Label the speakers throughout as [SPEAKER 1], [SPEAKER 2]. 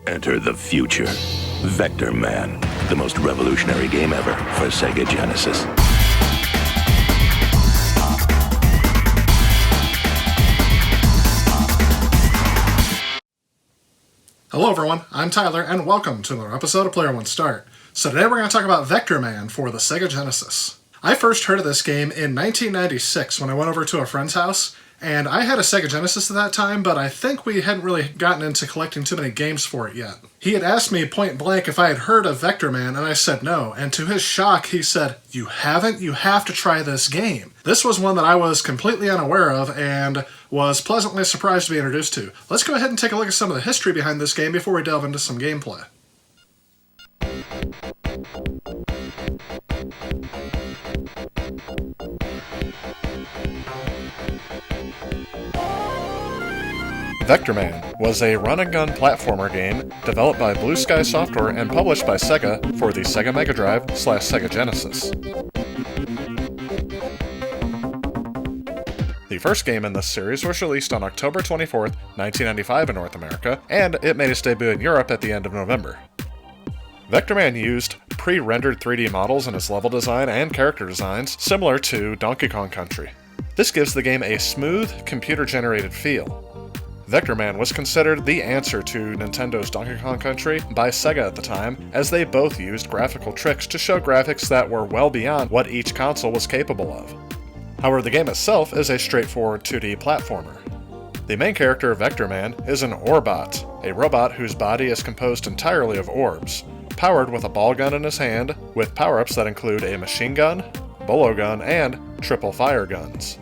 [SPEAKER 1] Enter the future. Vectorman, the most revolutionary game ever for Sega Genesis.
[SPEAKER 2] Hello everyone, I'm Tyler, and welcome to another episode of Player One Start. So today we're going to talk about Vectorman for the Sega Genesis. I first heard of this game in 1996 when I went over to a friend's house, and I had a Sega Genesis at that time, but I think we hadn't really gotten into collecting too many games for it yet. He had asked me point blank if I had heard of Vectorman, and I said no, and to his shock he said, "You haven't? You have to try this game." This was one that I was completely unaware of, and was pleasantly surprised to be introduced to. Let's go ahead and take a look at some of the history behind this game before we delve into some gameplay.
[SPEAKER 3] Vectorman was a run-and-gun platformer game developed by Blue Sky Software and published by Sega for the Sega Mega Drive/Sega Genesis. The first game in this series was released on October 24th, 1995 in North America, and it made its debut in Europe at the end of November. Vectorman used pre-rendered 3D models in its level design and character designs, similar to Donkey Kong Country. This gives the game a smooth, computer-generated feel. Vectorman was considered the answer to Nintendo's Donkey Kong Country by Sega at the time, as they both used graphical tricks to show graphics that were well beyond what each console was capable of. However, the game itself is a straightforward 2D platformer. The main character of Vectorman is an Orbot, a robot whose body is composed entirely of orbs, powered with a ball gun in his hand, with power-ups that include a machine gun, bolo gun, and triple fire guns.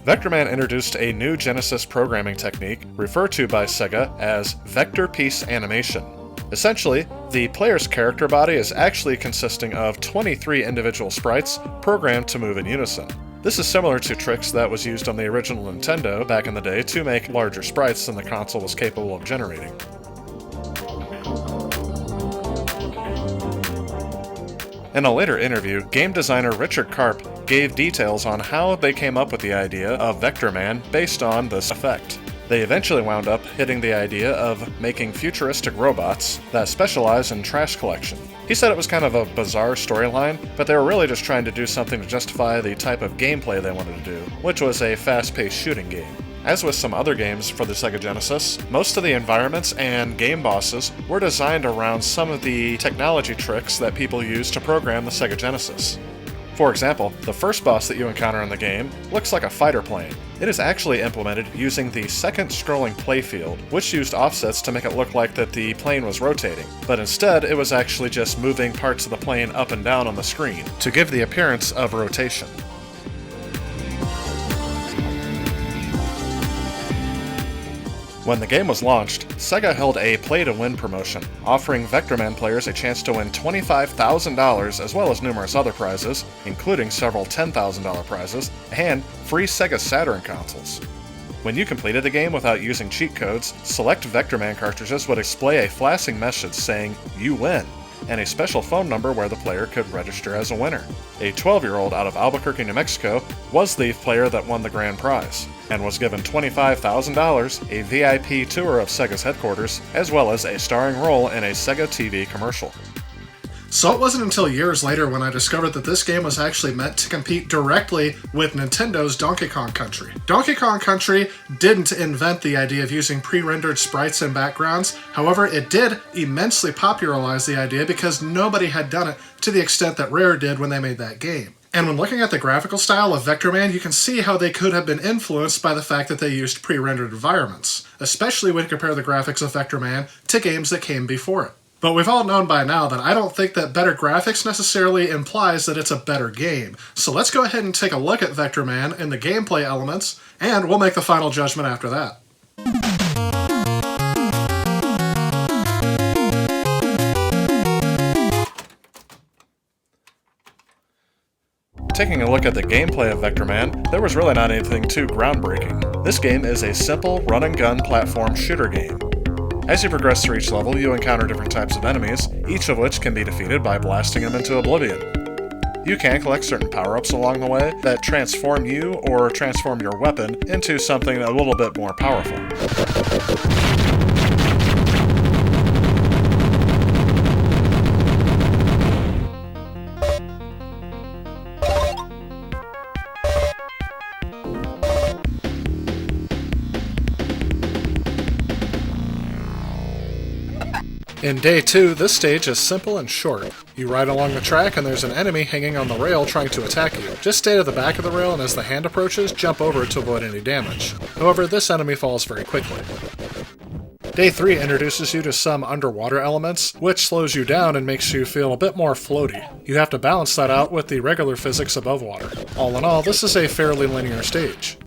[SPEAKER 3] Vectorman introduced a new Genesis programming technique referred to by Sega as vector piece animation. Essentially, the player's character body is actually consisting of 23 individual sprites programmed to move in unison. This is similar to tricks that was used on the original Nintendo back in the day to make larger sprites than the console was capable of generating. In a later interview, game designer Richard Karp gave details on how they came up with the idea of Vectorman based on this effect. They eventually wound up hitting the idea of making futuristic robots that specialize in trash collection. He said it was kind of a bizarre storyline, but they were really just trying to do something to justify the type of gameplay they wanted to do, which was a fast-paced shooting game. As with some other games for the Sega Genesis, most of the environments and game bosses were designed around some of the technology tricks that people used to program the Sega Genesis. For example, the first boss that you encounter in the game looks like a fighter plane. It is actually implemented using the second scrolling playfield, which used offsets to make it look like that the plane was rotating, but instead it was actually just moving parts of the plane up and down on the screen to give the appearance of rotation. When the game was launched, Sega held a play-to-win promotion, offering Vectorman players a chance to win $25,000 as well as numerous other prizes, including several $10,000 prizes, and free Sega Saturn consoles. When you completed the game without using cheat codes, select Vectorman cartridges would display a flashing message saying, "You win," and a special phone number where the player could register as a winner. A 12-year-old out of Albuquerque, New Mexico, was the player that won the grand prize, and was given $25,000, a VIP tour of Sega's headquarters, as well as a starring role in a Sega TV commercial.
[SPEAKER 2] So it wasn't until years later when I discovered that this game was actually meant to compete directly with Nintendo's Donkey Kong Country. Donkey Kong Country didn't invent the idea of using pre-rendered sprites and backgrounds, however it did immensely popularize the idea because nobody had done it to the extent that Rare did when they made that game. And when looking at the graphical style of Vectorman, you can see how they could have been influenced by the fact that they used pre-rendered environments, especially when you compare the graphics of Vectorman to games that came before it. But we've all known by now that I don't think that better graphics necessarily implies that it's a better game. So let's go ahead and take a look at Vectorman and the gameplay elements, and we'll make the final judgment after that.
[SPEAKER 3] Taking a look at the gameplay of Vectorman, there was really not anything too groundbreaking. This game is a simple run-and-gun platform shooter game. As you progress through each level, you encounter different types of enemies, each of which can be defeated by blasting them into oblivion. You can collect certain power-ups along the way that transform you or transform your weapon into something a little bit more powerful. In Day 2, this stage is simple and short. You ride along the track and there's an enemy hanging on the rail trying to attack you. Just stay to the back of the rail and as the hand approaches, jump over to avoid any damage. However, this enemy falls very quickly. Day 3 introduces you to some underwater elements, which slows you down and makes you feel a bit more floaty. You have to balance that out with the regular physics above water. All in all, this is a fairly linear stage.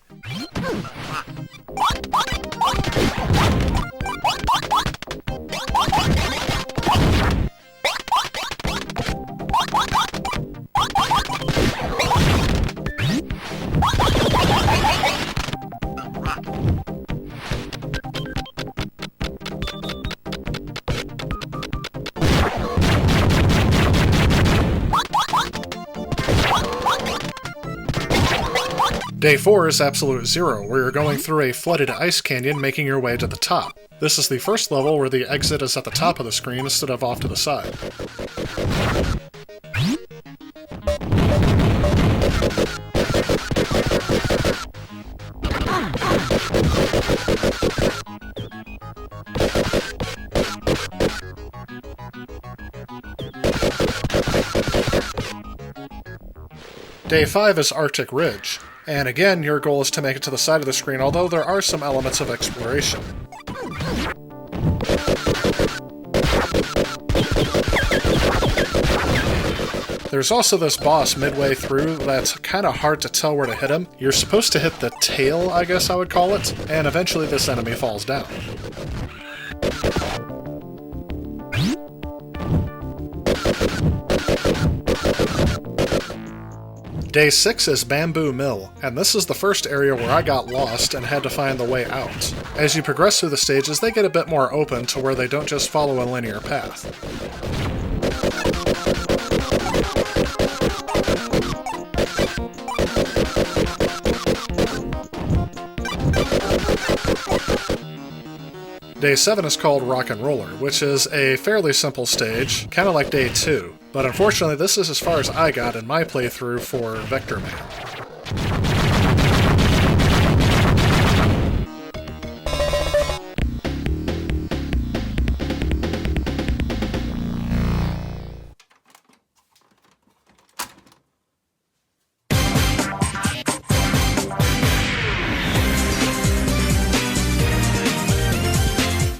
[SPEAKER 3] Day 4 is Absolute Zero, where you're going through a flooded ice canyon making your way to the top. This is the first level where the exit is at the top of the screen instead of off to the side. Day 5 is Arctic Ridge, and again your goal is to make it to the side of the screen, although there are some elements of exploration. There's also this boss midway through that's kind of hard to tell where to hit him. You're supposed to hit the tail, I guess I would call it, and eventually this enemy falls down. Day 6 is Bamboo Mill, and this is the first area where I got lost and had to find the way out. As you progress through the stages, they get a bit more open to where they don't just follow a linear path. Day 7 is called Rock and Roller, which is a fairly simple stage, kind of like Day 2, but unfortunately this is as far as I got in my playthrough for Vectorman.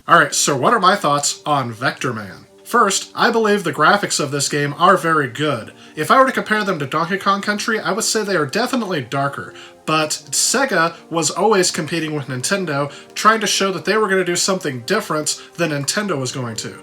[SPEAKER 2] Alright, so what are my thoughts on Vectorman? First, I believe the graphics of this game are very good. If I were to compare them to Donkey Kong Country, I would say they are definitely darker, but Sega was always competing with Nintendo, trying to show that they were going to do something different than Nintendo was going to.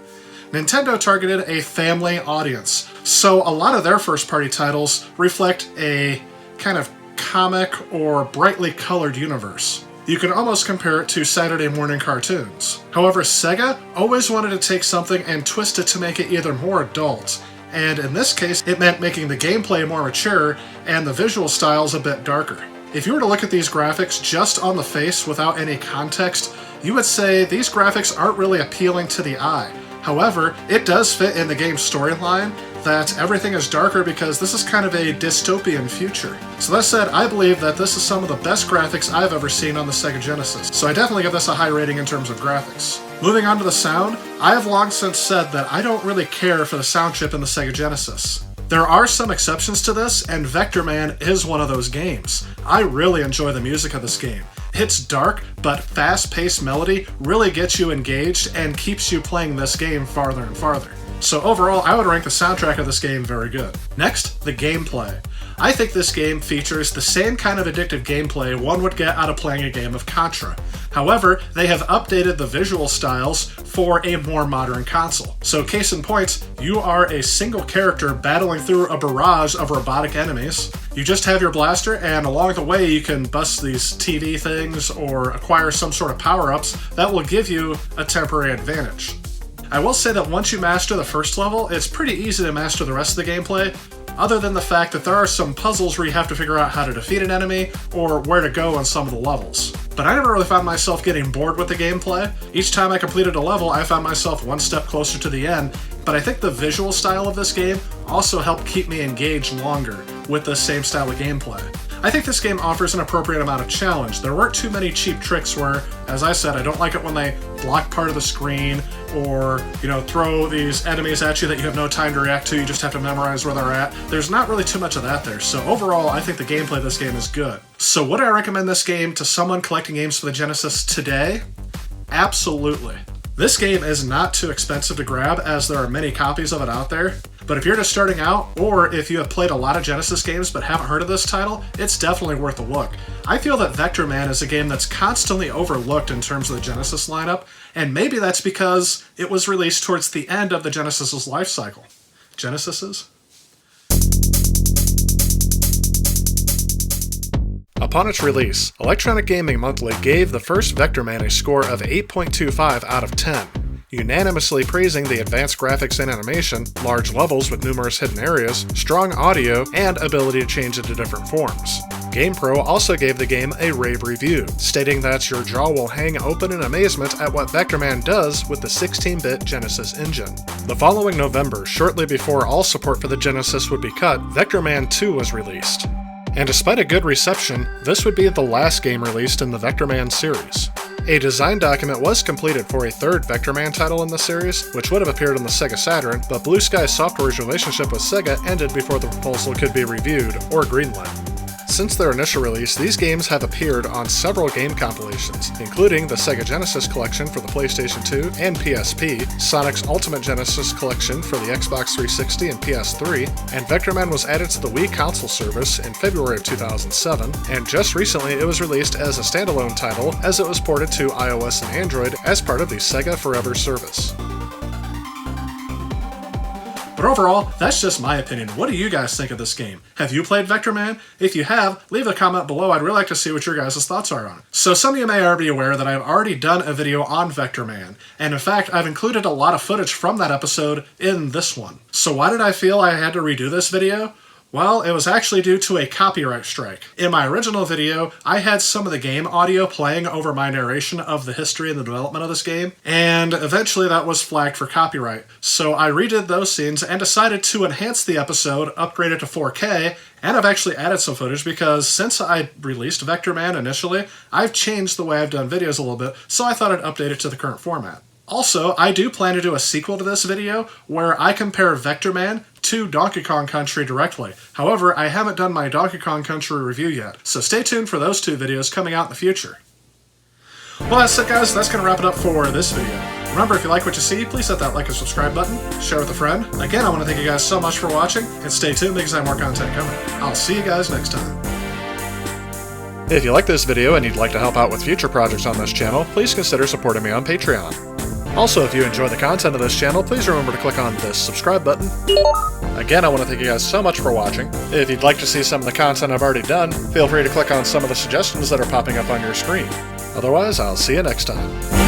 [SPEAKER 2] Nintendo targeted a family audience, so a lot of their first-party titles reflect a kind of comic or brightly colored universe. You can almost compare it to Saturday morning cartoons. However, Sega always wanted to take something and twist it to make it either more adult, and in this case, it meant making the gameplay more mature and the visual styles a bit darker. If you were to look at these graphics just on the face without any context, you would say these graphics aren't really appealing to the eye. However, it does fit in the game's storyline that everything is darker because this is kind of a dystopian future. So that said, I believe that this is some of the best graphics I've ever seen on the Sega Genesis, so I definitely give this a high rating in terms of graphics. Moving on to the sound, I have long since said that I don't really care for the sound chip in the Sega Genesis. There are some exceptions to this, and Vectorman is one of those games. I really enjoy the music of this game. Its dark but fast-paced melody really gets you engaged and keeps you playing this game farther and farther. So overall, I would rank the soundtrack of this game very good. Next, the gameplay. I think this game features the same kind of addictive gameplay one would get out of playing a game of Contra. However, they have updated the visual styles for a more modern console. So case in point, you are a single character battling through a barrage of robotic enemies. You just have your blaster, and along the way you can bust these TV things or acquire some sort of power-ups that will give you a temporary advantage. I will say that once you master the first level, it's pretty easy to master the rest of the gameplay, other than the fact that there are some puzzles where you have to figure out how to defeat an enemy or where to go on some of the levels. But I never really found myself getting bored with the gameplay. Each time I completed a level, I found myself one step closer to the end, but I think the visual style of this game also helped keep me engaged longer with the same style of gameplay. I think this game offers an appropriate amount of challenge. There weren't too many cheap tricks where, as I said, I don't like it when they block part of the screen or, throw these enemies at you that you have no time to react to, you just have to memorize where they're at. There's not really too much of that there. So overall, I think the gameplay of this game is good. So would I recommend this game to someone collecting games for the Genesis today? Absolutely. This game is not too expensive to grab, as there are many copies of it out there, but if you're just starting out, or if you have played a lot of Genesis games but haven't heard of this title, it's definitely worth a look. I feel that Vectorman is a game that's constantly overlooked in terms of the Genesis lineup, and maybe that's because it was released towards the end of the Genesis's life cycle. Genesis's?
[SPEAKER 3] Upon its release, Electronic Gaming Monthly gave the first Vectorman a score of 8.25 out of 10, unanimously praising the advanced graphics and animation, large levels with numerous hidden areas, strong audio, and ability to change into different forms. GamePro also gave the game a rave review, stating that your jaw will hang open in amazement at what Vectorman does with the 16-bit Genesis engine. The following November, shortly before all support for the Genesis would be cut, Vectorman 2 was released. And despite a good reception, this would be the last game released in the Vectorman series. A design document was completed for a third Vectorman title in the series, which would have appeared on the Sega Saturn, but Blue Sky Software's relationship with Sega ended before the proposal could be reviewed or greenlit. Since their initial release, these games have appeared on several game compilations, including the Sega Genesis Collection for the PlayStation 2 and PSP, Sonic's Ultimate Genesis Collection for the Xbox 360 and PS3, and Vectorman was added to the Wii console service in February of 2007, and just recently it was released as a standalone title as it was ported to iOS and Android as part of the Sega Forever service.
[SPEAKER 2] But overall, that's just my opinion. What do you guys think of this game? Have you played Vectorman? If you have, leave a comment below. I'd really like to see what your guys' thoughts are on it. So some of you may already be aware that I've already done a video on Vectorman, and in fact, I've included a lot of footage from that episode in this one. So why did I feel I had to redo this video? Well, it was actually due to a copyright strike. In my original video, I had some of the game audio playing over my narration of the history and the development of this game, and eventually that was flagged for copyright. So I redid those scenes and decided to enhance the episode, upgrade it to 4K, and I've actually added some footage because since I released Vectorman initially, I've changed the way I've done videos a little bit, so I thought I'd update it to the current format. Also, I do plan to do a sequel to this video where I compare Vectorman to Donkey Kong Country directly. However, I haven't done my Donkey Kong Country review yet, so stay tuned for those two videos coming out in the future. Well, that's it, guys. That's going to wrap it up for this video. Remember, if you like what you see, please hit that like and subscribe button, share with a friend. Again, I want to thank you guys so much for watching, and stay tuned because I have more content coming. I'll see you guys next time.
[SPEAKER 3] If you like this video and you'd like to help out with future projects on this channel, please consider supporting me on Patreon. Also, if you enjoy the content of this channel, please remember to click on this subscribe button. Again, I want to thank you guys so much for watching. If you'd like to see some of the content I've already done, feel free to click on some of the suggestions that are popping up on your screen. Otherwise, I'll see you next time.